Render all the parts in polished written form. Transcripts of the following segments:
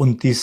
29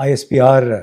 ISPR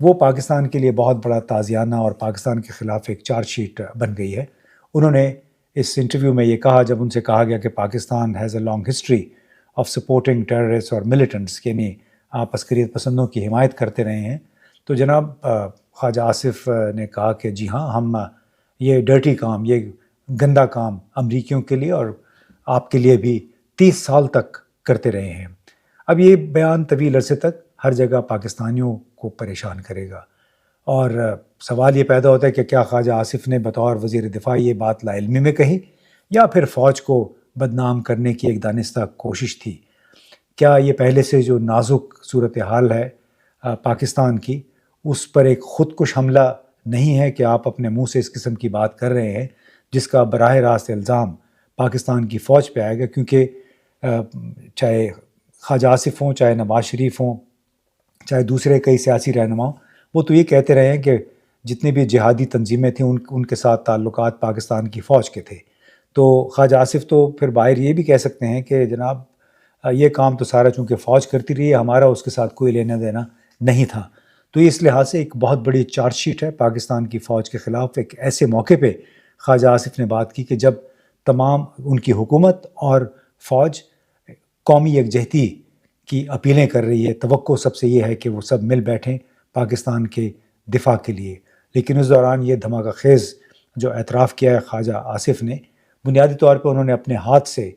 وہ پاکستان کے لیے بہت بڑا تازیانہ اور پاکستان کے خلاف ایک چارج شیٹ بن گئی ہے۔ انہوں نے اس انٹرویو میں یہ کہا، جب ان سے کہا گیا کہ Pakistan has a long history of supporting terrorist اور ملیٹنٹس، یعنی آپ عسکریت پسندوں کی حمایت کرتے رہے ہیں، تو جناب خواجہ آصف نے کہا کہ جی ہاں، ہم یہ ڈرٹی کام، یہ گندا کام امریکیوں کے لیے اور آپ کے لیے بھی 30 سال تک کرتے رہے ہیں۔ اب یہ بیان طویل عرصے تک ہر جگہ پاکستانیوں کو پریشان کرے گا، اور سوال یہ پیدا ہوتا ہے کہ کیا خواجہ آصف نے بطور وزیر دفاع یہ بات لا علمی میں کہی، یا پھر فوج کو بدنام کرنے کی ایک دانستہ کوشش تھی؟ کیا یہ پہلے سے جو نازک صورتحال ہے پاکستان کی، اس پر ایک خودکش حملہ نہیں ہے کہ آپ اپنے منہ سے اس قسم کی بات کر رہے ہیں جس کا براہ راست الزام پاکستان کی فوج پہ آئے گا؟ کیونکہ چاہے خواجہ آصف ہوں، چاہے نواز شریف ہوں، چاہے دوسرے کئی سیاسی رہنما ہوں، وہ تو یہ کہتے رہے ہیں کہ جتنی بھی جہادی تنظیمیں تھیں ان کے ساتھ تعلقات پاکستان کی فوج کے تھے۔ تو خواجہ آصف تو پھر باہر یہ بھی کہہ سکتے ہیں کہ جناب یہ کام تو سارا چونکہ فوج کرتی رہی ہے، ہمارا اس کے ساتھ کوئی لینا دینا نہیں تھا۔ تو اس لحاظ سے ایک بہت بڑی چارج شیٹ ہے پاکستان کی فوج کے خلاف۔ ایک ایسے موقع پہ خواجہ آصف نے بات کی کہ جب تمام ان کی حکومت اور فوج قومی یکجہتی کی اپیلیں کر رہی ہے، توقع سب سے یہ ہے کہ وہ سب مل بیٹھیں پاکستان کے دفاع کے لیے۔ لیکن اس دوران یہ دھماکہ خیز جو اعتراف کیا ہے خواجہ آصف نے، بنیادی طور پہ انہوں نے اپنے ہاتھ سے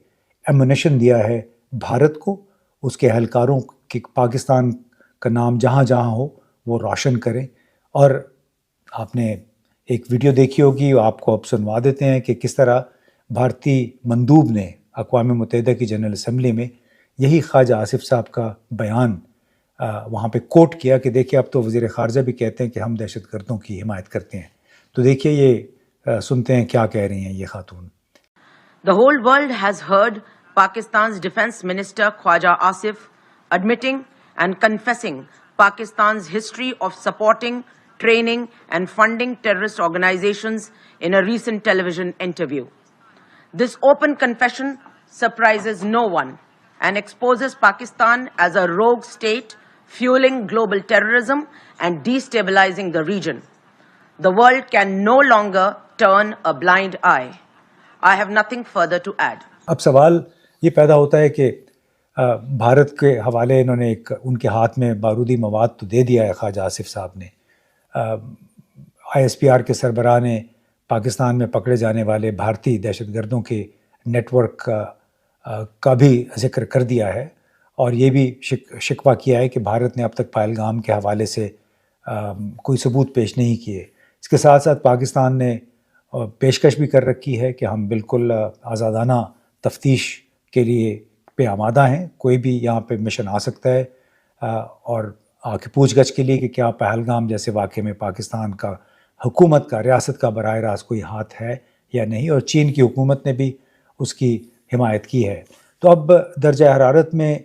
ایمونیشن دیا ہے بھارت کو، اس کے اہلکاروں کہ پاکستان کا نام جہاں جہاں ہو وہ روشن کریں۔ اور آپ نے ایک ویڈیو دیکھی ہوگی، آپ کو اب سنوا دیتے ہیں کہ کس طرح بھارتی مندوب نے اقوام متحدہ کی جنرل اسمبلی میں یہی خواجہ آصف صاحب کا بیان وہاں پہ کوٹ کیا کہ دیکھیے اب تو وزیر خارجہ بھی کہتے ہیں کہ ہم دہشت گردوں کی حمایت کرتے ہیں۔ تو دیکھیے یہ سنتے ہیں کیا کہہ رہی ہیں یہ خاتون۔ The whole world has heard Pakistan's Defense Minister Khwaja Asif admitting and confessing Pakistan's history of supporting, training and funding terrorist organizations in a recent television interview. This open confession surprises no one and exposes Pakistan as a rogue state fueling global terrorism and destabilizing the region. The world can no longer turn a blind eye. I have nothing further to add. اب سوال یہ پیدا ہوتا ہے کہ بھارت کے حوالے انہوں نے ان کے ہاتھ میں بارودی مواد تو دے دیا ہے خواجہ آصف صاحب نے۔ ISPR کے سربراہ نے پاکستان میں پکڑے جانے والے بھارتی دہشت گردوں کے نیٹ ورک کا بھی ذکر کر دیا ہے، اور یہ بھی شکوہ کیا ہے کہ بھارت نے اب تک پہلگام کے حوالے سے کوئی ثبوت پیش نہیں کیے۔ اس کے ساتھ ساتھ پاکستان نے پیشکش بھی کر رکھی ہے کہ ہم بالکل آزادانہ تفتیش کے لیے پہ آمادہ ہیں، کوئی بھی یہاں پہ مشن آ سکتا ہے اور آ کے پوچھ گچھ کے لیے کہ کیا پہلگام جیسے واقعے میں پاکستان کا حکومت کا، ریاست کا براہ راست کوئی ہاتھ ہے یا نہیں، اور چین کی حکومت نے بھی اس کی حمایت کی ہے۔ تو اب درجہ حرارت میں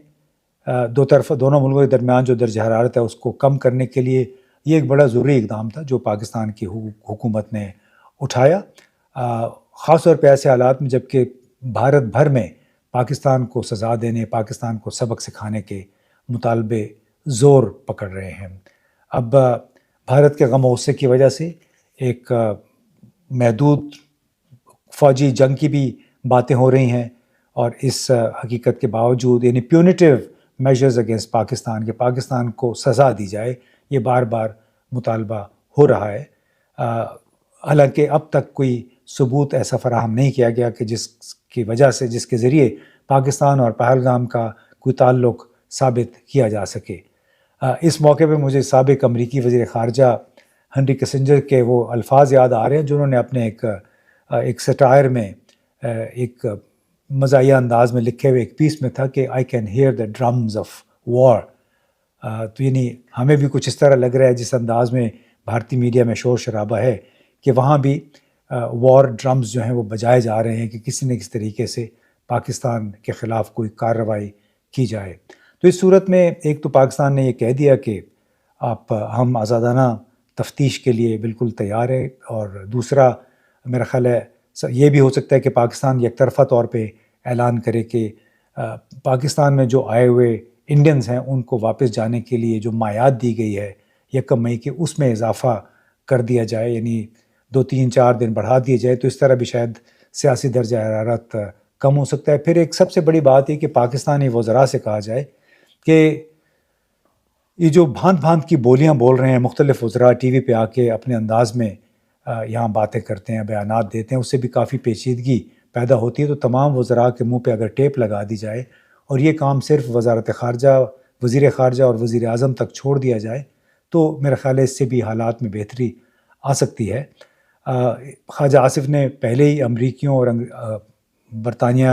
دونوں ملکوں کے درمیان جو درجہ حرارت ہے اس کو کم کرنے کے لیے یہ ایک بڑا ضروری اقدام تھا جو پاکستان کی حکومت نے اٹھایا، خاص طور پہ ایسے حالات میں جب کہ بھارت بھر میں پاکستان کو سزا دینے، پاکستان کو سبق سکھانے کے مطالبے زور پکڑ رہے ہیں۔ اب بھارت کے غم و غصے کی وجہ سے ایک محدود فوجی جنگ کی بھی باتیں ہو رہی ہیں، اور اس حقیقت کے باوجود یعنی پیونیٹیو میجرز اگینسٹ پاکستان کہ پاکستان کو سزا دی جائے، یہ بار بار مطالبہ ہو رہا ہے۔ حالانکہ اب تک کوئی ثبوت ایسا فراہم نہیں کیا گیا کہ جس کی وجہ سے، جس کے ذریعے پاکستان اور پہلگام کا کوئی تعلق ثابت کیا جا سکے۔ اس موقع پہ مجھے سابق امریکی وزیر خارجہ ہنری کسنجر کے وہ الفاظ یاد آ رہے ہیں جنہوں نے اپنے ایک سٹائر میں ایک مزاحیہ انداز میں لکھے ہوئے ایک پیس میں تھا کہ I can hear the drums of war. تو یعنی ہمیں بھی کچھ اس طرح لگ رہا ہے جس انداز میں بھارتی میڈیا میں شور شرابہ ہے کہ وہاں بھی وار ڈرمز جو ہیں وہ بجائے جا رہے ہیں کہ کسی نہ کسی طریقے سے پاکستان کے خلاف کوئی کارروائی کی جائے۔ تو اس صورت میں ایک تو پاکستان نے یہ کہہ دیا کہ ہم آزادانہ تفتیش کے لیے بالکل تیار ہے، اور دوسرا میرا خیال ہے یہ بھی ہو سکتا ہے کہ پاکستان یک طرفہ طور پہ اعلان کرے کہ پاکستان میں جو آئے ہوئے انڈینز ہیں ان کو واپس جانے کے لیے جو مایعات دی گئی ہے 1 مئی کے اس میں اضافہ کر دیا جائے، یعنی 2-3-4 دن بڑھا دیے جائے، تو اس طرح بھی شاید سیاسی درجہ حرارت کم ہو سکتا ہے۔ پھر ایک سب سے بڑی بات یہ کہ پاکستانی وزراء سے کہا جائے کہ یہ جو بھانت بھانت کی بولیاں بول رہے ہیں مختلف وزراء، ٹی وی پہ آ کے اپنے انداز میں یہاں باتیں کرتے ہیں، بیانات دیتے ہیں، اس سے بھی کافی پیچیدگی پیدا ہوتی ہے۔ تو تمام وزراء کے منہ پہ اگر ٹیپ لگا دی جائے اور یہ کام صرف وزارت خارجہ، وزیر خارجہ اور وزیر اعظم تک چھوڑ دیا جائے تو میرا خیال ہے اس سے بھی حالات میں بہتری آ سکتی ہے۔ خواجہ آصف نے پہلے ہی امریکیوں اور برطانیہ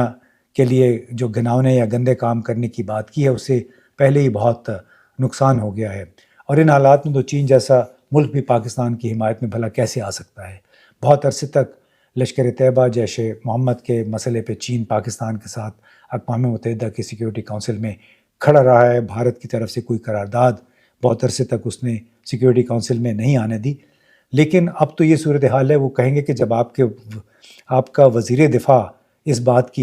کے لیے جو گھناؤنے یا گندے کام کرنے کی بات کی ہے، اس سے پہلے ہی بہت نقصان ہو گیا ہے، اور ان حالات میں تو چین جیسا ملک بھی پاکستان کی حمایت میں بھلا کیسے آ سکتا ہے؟ بہت عرصے تک لشکر طیبہ جیش محمد کے مسئلے پہ چین پاکستان کے ساتھ اقوام متحدہ کی سیکیورٹی کونسل میں کھڑا رہا ہے، بھارت کی طرف سے کوئی قرارداد بہت عرصے تک اس نے سیکیورٹی کونسل میں نہیں آنے دی۔ لیکن اب تو یہ صورتحال ہے، وہ کہیں گے کہ جب آپ کا وزیر دفاع اس بات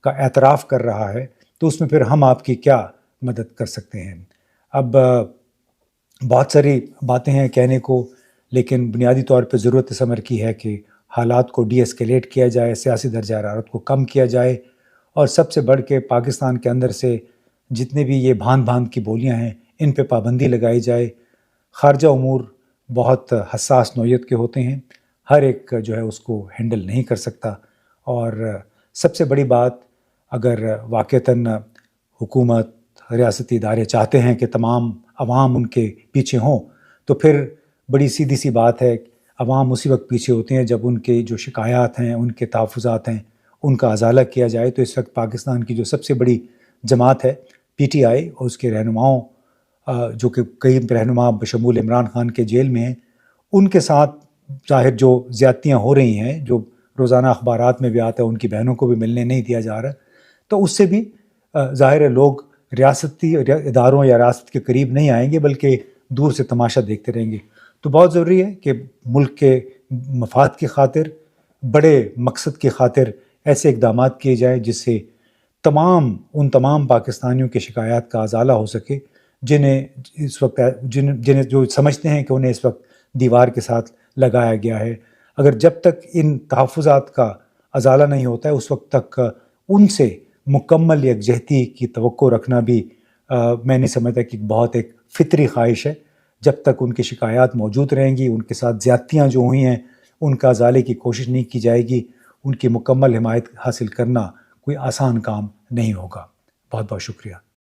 کا اعتراف کر رہا ہے تو اس میں پھر ہم آپ کی کیا مدد کر سکتے ہیں؟ اب بہت ساری باتیں ہیں کہنے کو، لیکن بنیادی طور پہ ضرورت اس امر کی ہے کہ حالات کو ڈی ایسکیلیٹ کیا جائے، سیاسی درجہ حرارت کو کم کیا جائے، اور سب سے بڑھ کے پاکستان کے اندر سے جتنے بھی یہ بھانت بھانت کی بولیاں ہیں ان پہ پابندی لگائی جائے۔ خارجہ امور بہت حساس نوعیت کے ہوتے ہیں، ہر ایک جو ہے اس کو ہینڈل نہیں کر سکتا، اور سب سے بڑی بات، اگر واقعتاً حکومت، ریاستی ادارے چاہتے ہیں کہ تمام عوام ان کے پیچھے ہوں، تو پھر بڑی سیدھی سی بات ہے، عوام اسی وقت پیچھے ہوتے ہیں جب ان کے جو شکایات ہیں، ان کے تحفظات ہیں، ان کا ازالہ کیا جائے۔ تو اس وقت پاکستان کی جو سب سے بڑی جماعت ہے پی ٹی آئی اور اس کے رہنماؤں، جو کہ کئی رہنما بشمول عمران خان کے جیل میں ہیں، ان کے ساتھ ظاہر جو زیادتیاں ہو رہی ہیں، جو روزانہ اخبارات میں بھی آتا ہے، ان کی بہنوں کو بھی ملنے نہیں دیا جا رہا، تو اس سے بھی ظاہر ہے لوگ ریاستی اداروں یا ریاست کے قریب نہیں آئیں گے، بلکہ دور سے تماشا دیکھتے رہیں گے۔ تو بہت ضروری ہے کہ ملک کے مفاد کی خاطر، بڑے مقصد کی خاطر ایسے اقدامات کیے جائیں جس سے ان تمام پاکستانیوں کی شکایات کا ازالہ ہو سکے، جنہیں جو سمجھتے ہیں کہ انہیں اس وقت دیوار کے ساتھ لگایا گیا ہے۔ اگر جب تک ان تحفظات کا ازالہ نہیں ہوتا ہے، اس وقت تک ان سے مکمل یکجہتی کی توقع رکھنا بھی میں نہیں سمجھتا کہ بہت ایک فطری خواہش ہے۔ جب تک ان کی شکایات موجود رہیں گی، ان کے ساتھ زیادتیاں جو ہوئی ہیں ان کا ازالے کی کوشش نہیں کی جائے گی، ان کی مکمل حمایت حاصل کرنا کوئی آسان کام نہیں ہوگا۔ بہت بہت شکریہ۔